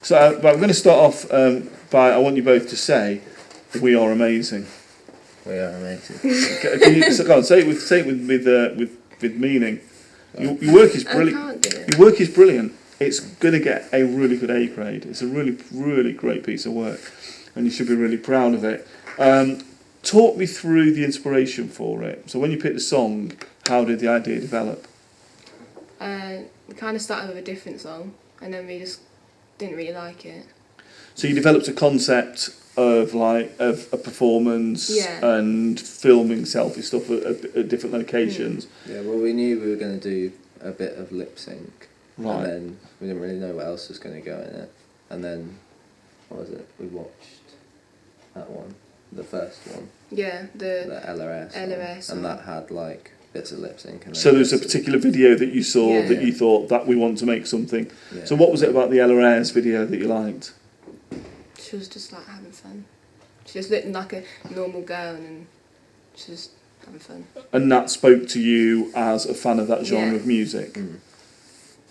So but I'm going to start off by, I want you both to say, we are amazing. We are amazing. Can you, so go on, say it with meaning. Your work is brilliant. I can't do it. Your work is brilliant. It's going to get a really good A grade. It's a really, really great piece of work, and you should be really proud of it. Talk me through the inspiration for it. So when you picked the song, how did the idea develop? We kind of started with a different song, and then we just didn't really like it. So you developed a concept of a performance and filming selfie stuff at different locations. Yeah, well, we knew we were going to do a bit of lip sync, Right. and then we didn't really know what else was going to go in it. And then, what was it? We watched that one, the first one, Yeah, the LRS, LRS one, and one. that had like bits of lip sync. So there's a particular video that you saw Yeah. that you thought that we want to make something. Yeah. So what was it about the LRS video that you liked? She was just like having fun. She just looked like a normal girl, and then she was just having fun. And that spoke to you as a fan of that genre Yeah. of music. Mm.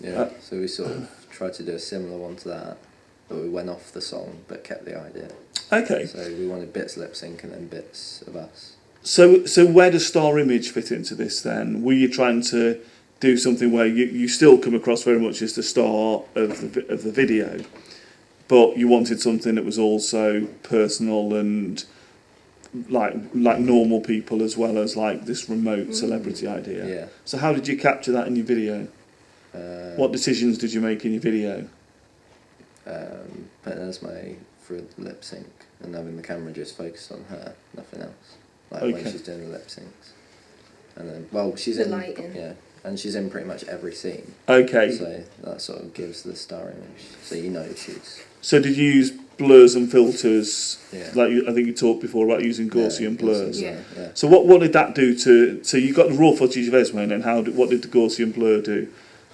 Yeah, so we sort of tried to do a similar one to that, but we went off the song but kept the idea. Okay. So we wanted bits lip sync and then bits of us. So where does Star Image fit into this then? Were you trying to do something where you still come across very much as the star of the video, but you wanted something that was also personal and like normal people as well as like this remote celebrity idea? Yeah. So how did you capture that in your video? What decisions did you make in your video? Putting Esme through the lip sync and having the camera just focused on her, nothing else. Like Okay. when she's doing the lip syncs. And then, well, she's The in, lighting. yeah, and she's in pretty much every scene. Okay. So that sort of gives the star image. So you know she's, So did you use blurs and filters? yeah. Like I think you talked before about using Gaussian blurs. Yeah. Yeah. So what did that do to? So you got the raw footage of Esme, and then what did the Gaussian blur do?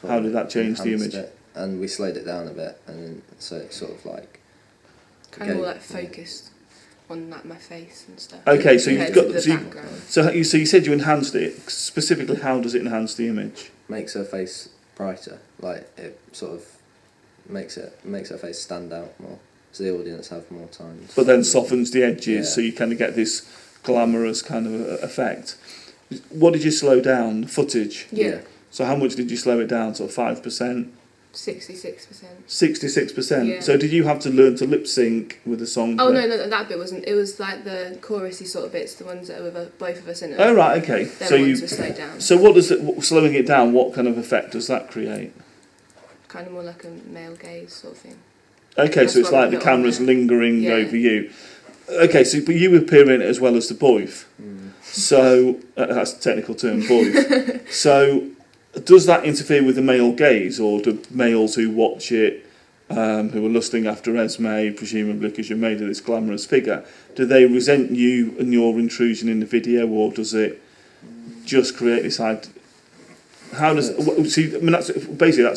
How did that change the Enhanced image? it, and we slowed it down a bit, and then, so it's sort of like Kind of Okay. more like focused on like my face and stuff. Okay, so you've compared got- to the so you- background. So you said you enhanced it. Specifically, how does it enhance the image? makes her face brighter. Like it sort of makes her face stand out more, so the audience have more time. But then softens the edges, Yeah. so you kind of get this glamorous kind of effect. What did you slow down? Footage. Yeah, So how much did you slow it down? So 5%, 66%. 66%. Yeah. So did you have to learn to lip sync with the song? Oh no, that bit wasn't. It was like the chorusy sort of bits, the ones that were with both of us in it. Oh right, okay. Them So ones were slowed down. So what does it, slowing it down? What kind of effect does that create? Kind of more like a male gaze sort of thing. Okay, That's so it's why we like the put it on camera's there. lingering Yeah. over you. Okay, so but you appear in it as well as the boys. So that's the technical term, boys. So does that interfere with the male gaze, or do males who watch it, who are lusting after Esme, presumably because you're made of this glamorous figure, do they resent you and your intrusion in the video, or does it just create this idea? How does see? I mean, that's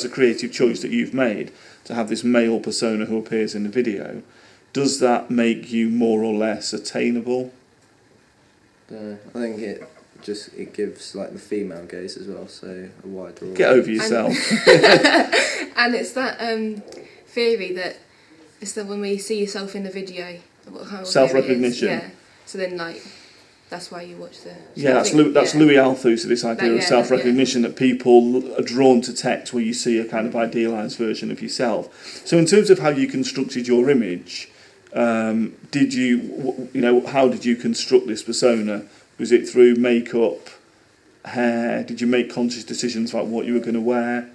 a creative choice that you've made to have this male persona who appears in the video. Does that make you more or less attainable? I think it gives like the female gaze as well, so a wider audience. Get over yourself. And it's that theory that it's that when we see yourself in the video, how Self-recognition. Yeah. So then like that's why you watch the. Yeah, that's I think- Louis Althus, so this idea That- of yeah, self-recognition, that people are drawn to text where you see a kind of idealised version of yourself. So in terms of how you constructed your image, did how did you construct this persona? Was it through makeup, hair? Did you make conscious decisions about what you were going to wear?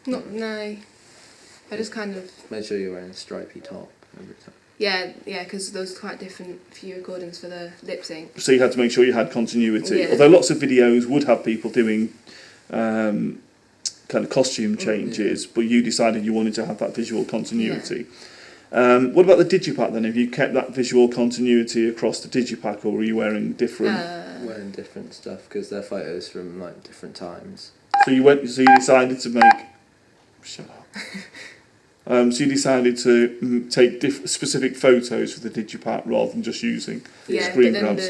No. I just kind of. Make sure you're wearing a stripy top every time. Yeah, because there was quite different few recordings for the lip sync. So you had to make sure you had continuity. Yeah. Although lots of videos would have people doing kind of costume changes, but you decided you wanted to have that visual continuity. What about the digipack then? Have you kept that visual continuity across the digipack, or were you wearing different? Wearing different stuff because they're photos from like different times. So you decided to make. Shut up. So you decided to take specific photos for the digipack rather than just using screen but then grabs.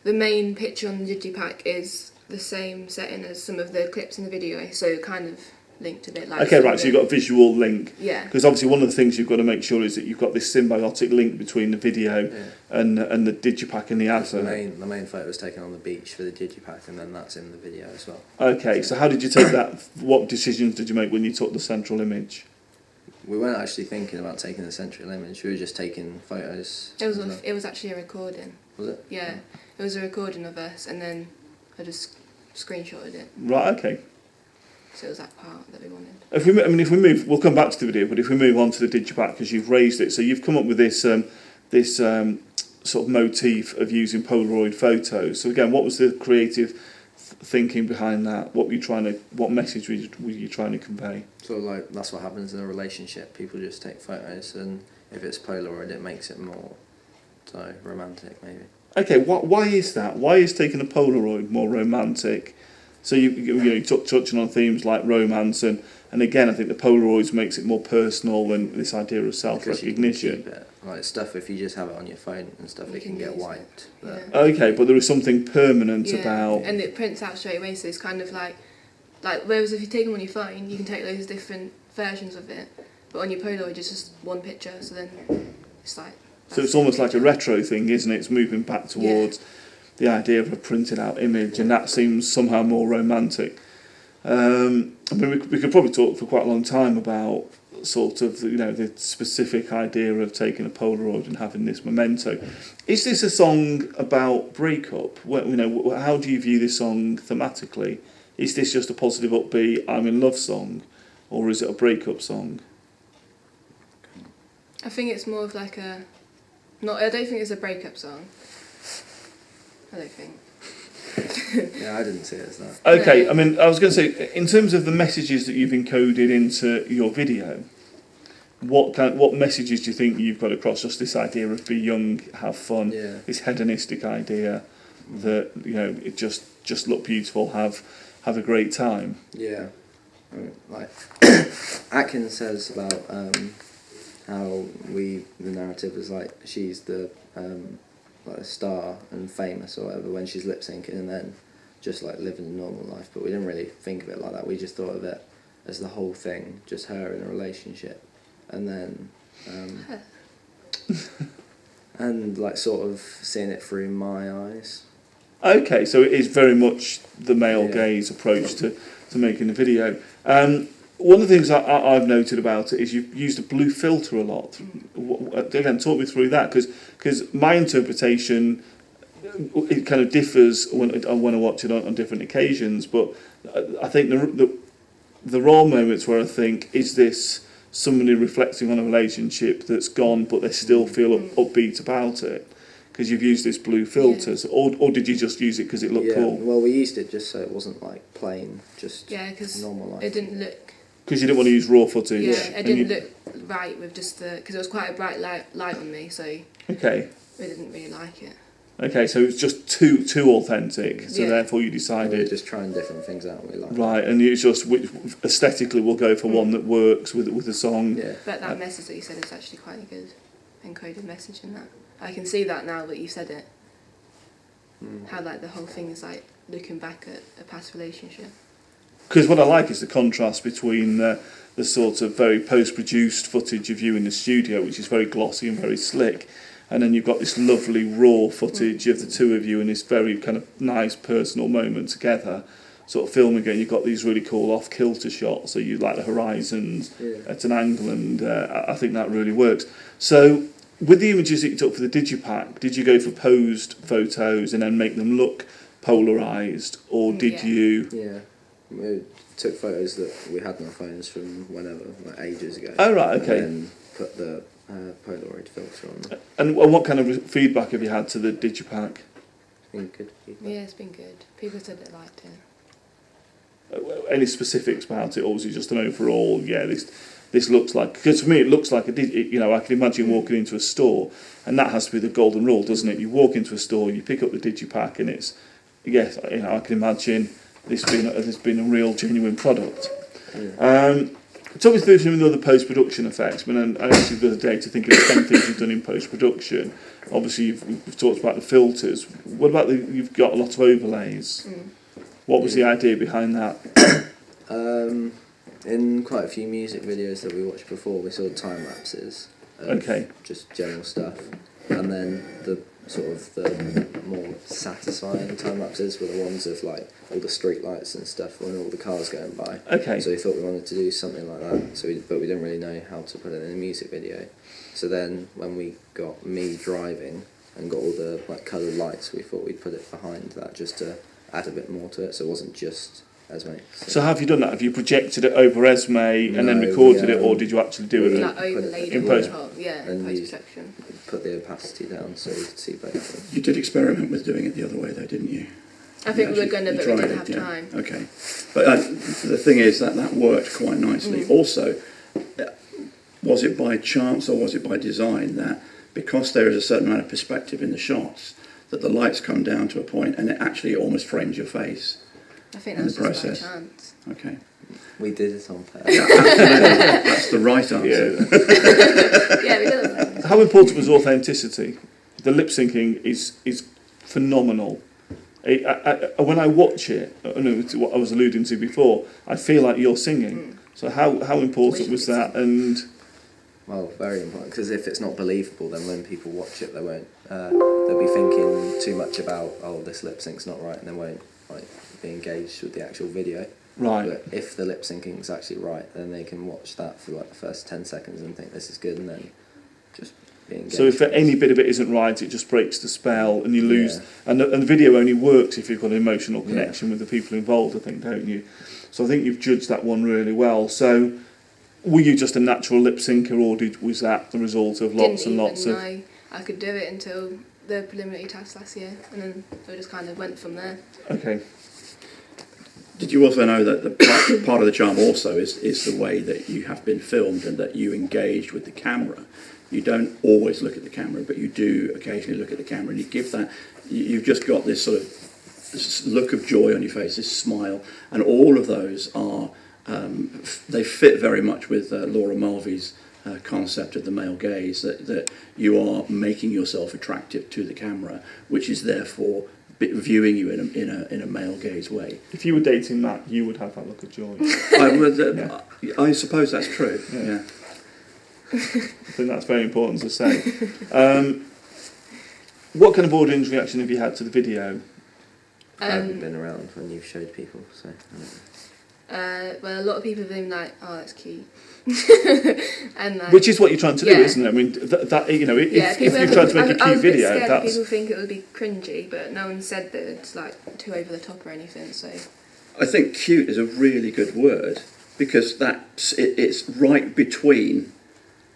the main picture on the digipack is the same setting as some of the clips in the video, so kind of linked to it. Like Okay, right, so you've got a visual link. Yeah. Because obviously one of the things you've got to make sure is that you've got this symbiotic link between the video and the digipack and the advert. The main photo was taken on the beach for the digipack, and then that's in the video as well. Okay, so how did you take that? What decisions did you make when you took the central image? We weren't actually thinking about taking the central image. We were just taking photos. It was actually a recording. Was it? Yeah, it was a recording of us, and then I just screenshotted it. Right, okay. So it was that part that we wanted. If we move, we'll come back to the video. But if we move on to the digipack, because you've raised it, so you've come up with this sort of motif of using Polaroid photos. So again, what was the creative thinking behind that? What message were you trying to convey? So like that's what happens in a relationship. People just take photos, and if it's Polaroid, it makes it more romantic, maybe. Okay, why is that? Why is taking a Polaroid more romantic? So you touching on themes like romance and again, I think the Polaroids makes it more personal and this idea of self-recognition. Like stuff, if you just have it on your phone and stuff, it can get wiped. Yeah. Okay, but there is something permanent about. And it prints out straight away, so it's kind of like whereas if you take them on your phone, you can take loads of different versions of it, but on your Polaroid it's just one picture. So then it's like. So it's almost like a retro thing, isn't it? It's moving back towards the idea of a printed out image, and that seems somehow more romantic. We could probably talk for quite a long time about sort of the specific idea of taking a Polaroid and having this memento. Is this a song about breakup? How do you view this song thematically? Is this just a positive, upbeat, I'm in love song, or is it a breakup song? I think it's more of like a. I don't think it's a breakup song. I don't think. Yeah, I didn't see it as that. Okay, No. I mean, I was going to say, in terms of the messages that you've encoded into your video, what messages do you think you've got across? Just this idea of be young, have fun, this hedonistic idea that it just look beautiful, have a great time. Yeah, like Atkins says about how the narrative is like she's the like a star and famous or whatever when she's lip syncing, and then just like living a normal life. But we didn't really think of it like that. We just thought of it as the whole thing, just her in a relationship, and then and like sort of seeing it through my eyes. Okay, so it is very much the male gaze approach to making the video. One of the things I've noted about it is you've used a blue filter a lot. Again, talk me through that, because my interpretation, it kind of differs when I watch it on different occasions, but I think the raw moments where I think, is this somebody reflecting on a relationship that's gone but they still feel upbeat about it? Because you've used this blue filter, or did you just use it because it looked cool? Well, we used it just so it wasn't like plain, just normal life. It didn't look. Because you didn't want to use raw footage. Yeah, it didn't look right with just because it was quite a bright light on me, so okay, we didn't really like it. Okay, so it's just too authentic, so therefore you decided. We're just trying different things out. We like right, and it's just aesthetically we'll go for one that works with the song. Yeah. But that message that you said is actually quite a good encoded message in that. I can see that now that you've said it. How like the whole thing is like looking back at a past relationship. Because what I like is the contrast between the sort of very post-produced footage of you in the studio, which is very glossy and very slick, and then you've got this lovely raw footage of the two of you in this very kind of nice personal moment together, sort of filming it. You've got these really cool off-kilter shots, so you like the horizons at an angle, and I think that really works. So with the images that you took for the digipack, did you go for posed photos and then make them look polarised, or did you... Yeah. We took photos that we had on our phones from whenever, like ages ago. Oh, right, okay. And then put the Polaroid filter on. And what kind of feedback have you had to the digipack? It's been good feedback. Yeah, it's been good. People said they liked it. Any specifics about it, or was it just an overall, this looks like... Because for me, it looks like I can imagine walking into a store, and that has to be the golden rule, doesn't it? You walk into a store, you pick up the digipack, and it's... Yes, I can imagine... This being a real genuine product. Talk me through some of the other post-production effects. I mean, I asked you the other day to think of 10 things you've done in post-production. Obviously, we've talked about the filters. What about you've got a lot of overlays? What was the idea behind that? In quite a few music videos that we watched before, we saw time lapses of Okay. just general stuff, and then the more satisfying time lapses were the ones of like all the street lights and stuff when all the cars going by. Okay. So we thought we wanted to do something like that. But we didn't really know how to put it in a music video. So then when we got me driving and got all the like coloured lights, we thought we'd put it behind that just to add a bit more to it, so it wasn't just Esme. So how have you done that? Have you projected it over Esme and then No, recorded we, it, or did you actually do we- it? Like overlaid in it post- on top, yeah, in and post used- protection. put the opacity down so we could see both. You did experiment with doing it the other way, though, didn't you? I think we were Actually, going to, you but we tried didn't it, have yeah. time. Okay, but the thing is that worked quite nicely. Also, was it by chance or was it by design that because there is a certain amount of perspective in the shots, that the lights come down to a point and it actually almost frames your face? I think In that was the just by process. chance. Okay, We did it on purpose. absolutely, that's the right answer. Yeah. Yeah, we did. How important was authenticity? The lip syncing is phenomenal. When I watch it, I know it's what I was alluding to before, I feel like you're singing. So how important was that? And Well, very important, because if it's not believable, then when people watch it, they won't. They'll be thinking too much about, oh, this lip sync's not right, and they won't like be engaged with the actual video. right, But if the lip syncing is actually right, then they can watch that for like the first 10 seconds and think this is good, and then just be engaged. so if any bit of it isn't right, it just breaks the spell and you lose. Yeah. And the video only works if you've got an emotional Yeah. connection with the people involved, I think, don't you? So I think you've judged that one really well. So were you just a natural lip syncer, or was that the result of lots and Didn't lots even of... know I could do it until the preliminary test last year, and then we just kind of went from there. Okay. Did you also know that the part of the charm also is the way that you have been filmed and that you engaged with the camera? You don't always look at the camera, but you do occasionally look at the camera, and you give that. You've just got this sort of this look of joy on your face, this smile, and all of those are they fit very much with Laura Mulvey's concept of the male gaze. That you are making yourself attractive to the camera, which is therefore viewing you in a male gaze way. If you were dating Matt, you would have that look of joy. I suppose that's true. Yeah. I think that's very important to say. What kind of audience reaction have you had to the video? I haven't been around when you've showed people, so I don't know. Well, a lot of people have been like, "Oh, that's cute," and like, Which is what you're trying to do, Yeah. isn't it? I mean, that you know, if people you're have- trying to make a I cute was a bit video, scared that that's people think it would be cringy, but no one said that it's like too over the top or anything. So I think cute is a really good word because it's right between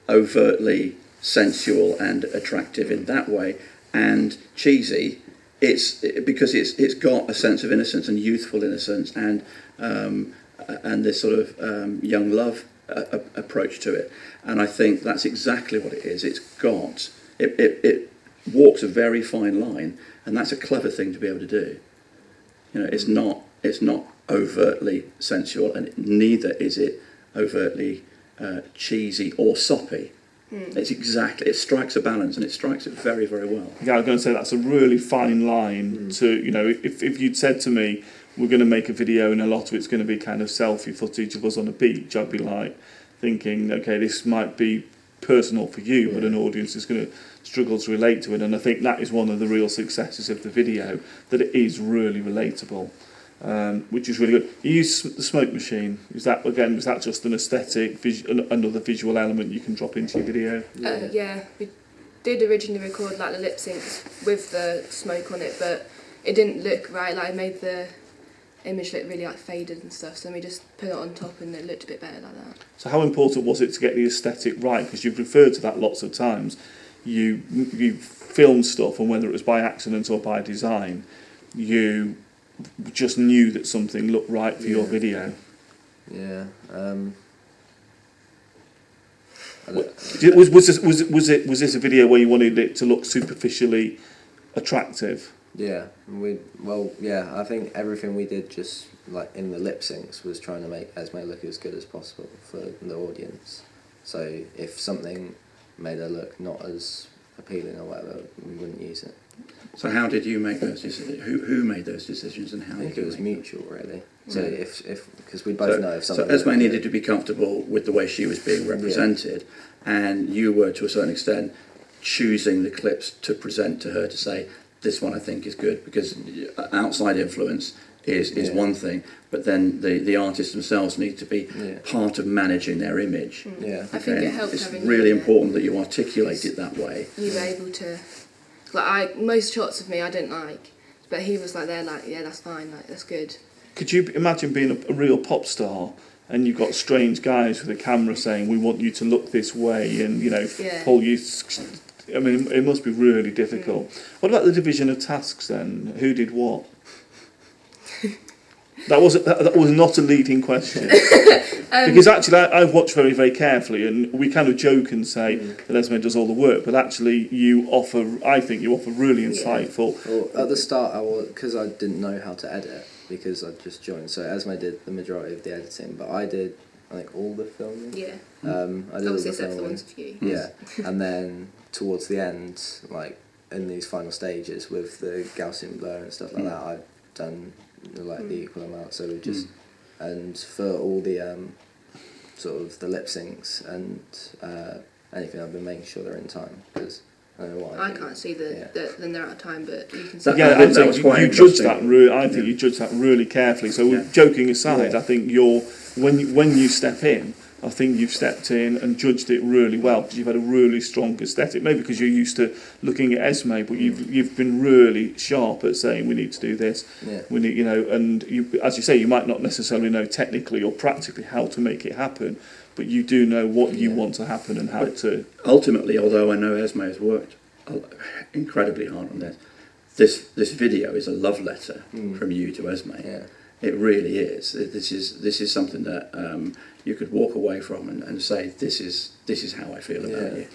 overtly sensual and attractive in that way, and cheesy. Because it's got a sense of innocence and youthful innocence and this sort of young love approach to it, and I think that's exactly what it is. It walks a very fine line, and that's a clever thing to be able to do. You know, it's not overtly sensual, and neither is it overtly cheesy or soppy. It strikes a balance, and it strikes it very, very well. yeah, I was going to say that's a really fine line to, you know, if you'd said to me, we're going to make a video and a lot of it's going to be kind of selfie footage of us on a beach, I'd be like thinking, okay, this might be personal for you, but an audience is going to struggle to relate to it. And I think that is one of the real successes of the video, that it is really relatable, which is really good. You use the smoke machine. Was that just an aesthetic, another visual element you can drop into your video? yeah, we did originally record like the lip syncs with the smoke on it, but it didn't look right. Like, it made the image look really like faded and stuff, so we just put it on top and it looked a bit better like that. So how important was it to get the aesthetic right? Because you've referred to that lots of times. You filmed stuff, and whether it was by accident or by design, you just knew that something looked right for your video. Yeah. Was this a video where you wanted it to look superficially attractive? Yeah, I think everything we did just like in the lip syncs was trying to make Esme look as good as possible for the audience. So if something made her look not as appealing or whatever, we wouldn't use it. So how did you make those decisions? Who made those decisions, and how I think did you it was make them? mutual, really. So if because we both know if So something. Esme needed to be comfortable with the way she was being represented, and you were, to a certain extent, choosing the clips to present to her to say, this one I think is good, because outside influence is one thing, but then the artists themselves need to be part of managing their image. Yeah. I think it And helped it's having really you, important that you articulate it that way. you were able to, like, most shots of me I didn't like, but he was like, they're like, yeah, that's fine, like, that's good. Could you imagine being a real pop star and you've got strange guys with a camera saying, we want you to look this way, and, you know, pull you... I mean, it must be really difficult. What about the division of tasks then? Who did what? That was not a leading question. Because actually I've watched very, very carefully, and we kind of joke and say that Esme does all the work, but actually I think you offer really insightful... Well, at the start, because I didn't know how to edit, because I just joined, so Esme did the majority of the editing, but I did, I think, all the filming. Yeah. I did all Obviously, the except for the filming. ones for you. Yeah, and then towards the end, like in these final stages with the Gaussian blur and stuff like that, I've done like the equal amount. So we just and for all the sort of the lip syncs and anything, I've been making sure they're in time, because I don't know why. I can't see then they're out of time, but you can see. That- Yeah, I I think that think was quite you judge interesting. that. I think you judge that really carefully. So, joking aside, I think when you step in, I think you've stepped in and judged it really well, because you've had a really strong aesthetic. Maybe because you're used to looking at Esme, but you've been really sharp at saying we need to do this. Yeah. We need, you know, and you, as you say, you might not necessarily know technically or practically how to make it happen, but you do know what you want to happen and how to. Ultimately, although I know Esme has worked incredibly hard on this video is a love letter from you to Esme. Yeah. It really is. This is something that you could walk away from and say, this is how I feel about you.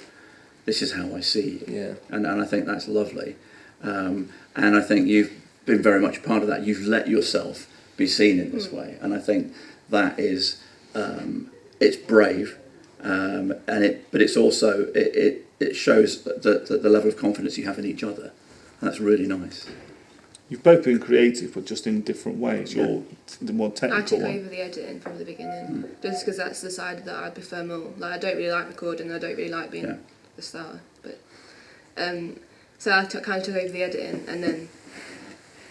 This is how I see you. Yeah. And I think that's lovely. And I think you've been very much a part of that. You've let yourself be seen in this way, and I think that is it's brave, but it's also it shows the level of confidence you have in each other. That's really nice. You've both been creative, but just in different ways. You're the more I technical took one. over the editing from the beginning, just because that's the side that I prefer more. Like, I don't really like recording, I don't really like being the star, but so I kind of took over the editing, and then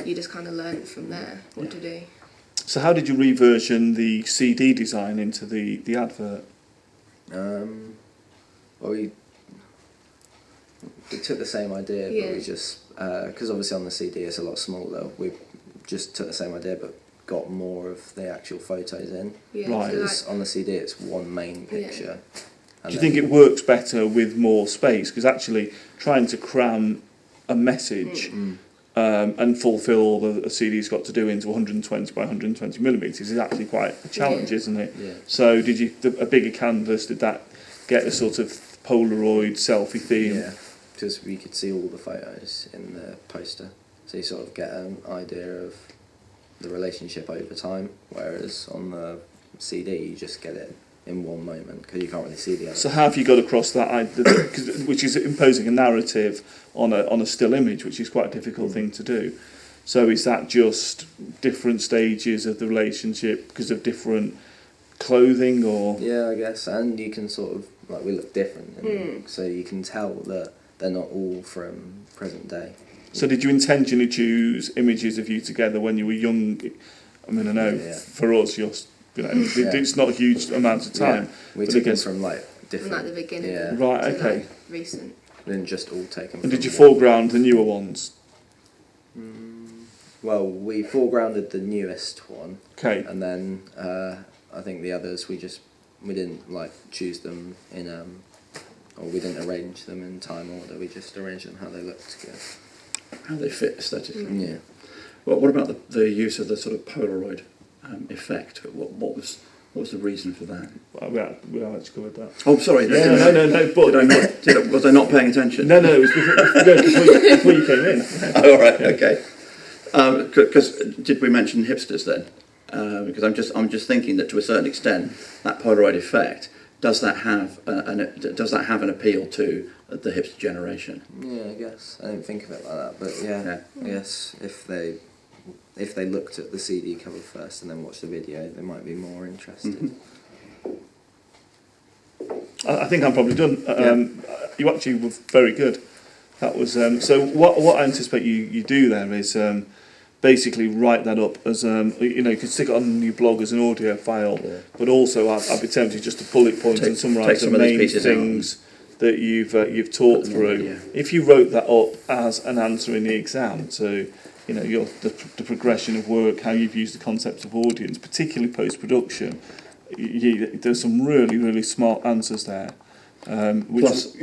you just kind of learn from there what to do. So how did you reversion the CD design into the advert? Well, we took the same idea, but we just because obviously on the CD it's a lot smaller. We just took the same idea, but got more of the actual photos in. Yeah, Right. Because on the CD it's one main picture. Do you think it works better with more space? Because actually trying to cram a message and fulfil all a CD's got to do into 120 by 120 millimetres is actually quite a challenge, isn't it? Yeah. So did you a bigger canvas? Did that get a sort of Polaroid selfie theme? Yeah, because we could see all the photos in the poster, so you sort of get an idea of the relationship over time. Whereas on the CD, you just get it in one moment because you can't really see the other. So how have you got across that, which is imposing a narrative on a still image, which is quite a difficult thing to do. So is that just different stages of the relationship because of different clothing, or? Yeah, I guess, and you can sort of, like, we look different, and so you can tell that they're not all from present day. So did you intentionally choose images of you together when you were young? I mean, I know for us, it's not a huge amount of time. Yeah. We but took I them guess, from like different. From like the beginning. Yeah. Right, to, okay. like, recent. We didn't just all take them. And did you from one. foreground the newer ones? Well, we foregrounded the newest one. Okay. And then I think the others we didn't like choose them in or we didn't arrange them in time order. We just arranged them how they looked together. How they fit aesthetically. Yeah. Well, what about the use of the sort of Polaroid effect? What was the reason for that? We actually covered that. Oh, sorry. No. But Was I not paying attention? no, it was before you came in. Oh, all right. Okay. Because did we mention hipsters then? Because I'm just thinking that to a certain extent that Polaroid effect does that have an appeal to the hipster generation? Yeah, I guess I didn't think of it like that, but yeah. I guess if if they looked at the CD cover first and then watched the video, they might be more interested. I think I'm probably done. You actually were very good. That was so. What I anticipate you do there is basically write that up as you know, you can stick it on your blog as an audio file, but also I'd be tempted just to bullet point and summarise the main things that you've taught through. If you wrote that up as an answer in the exam, so you know the progression of work, how you've used the concept of audience, particularly post production. There's some really smart answers there. Which Plus,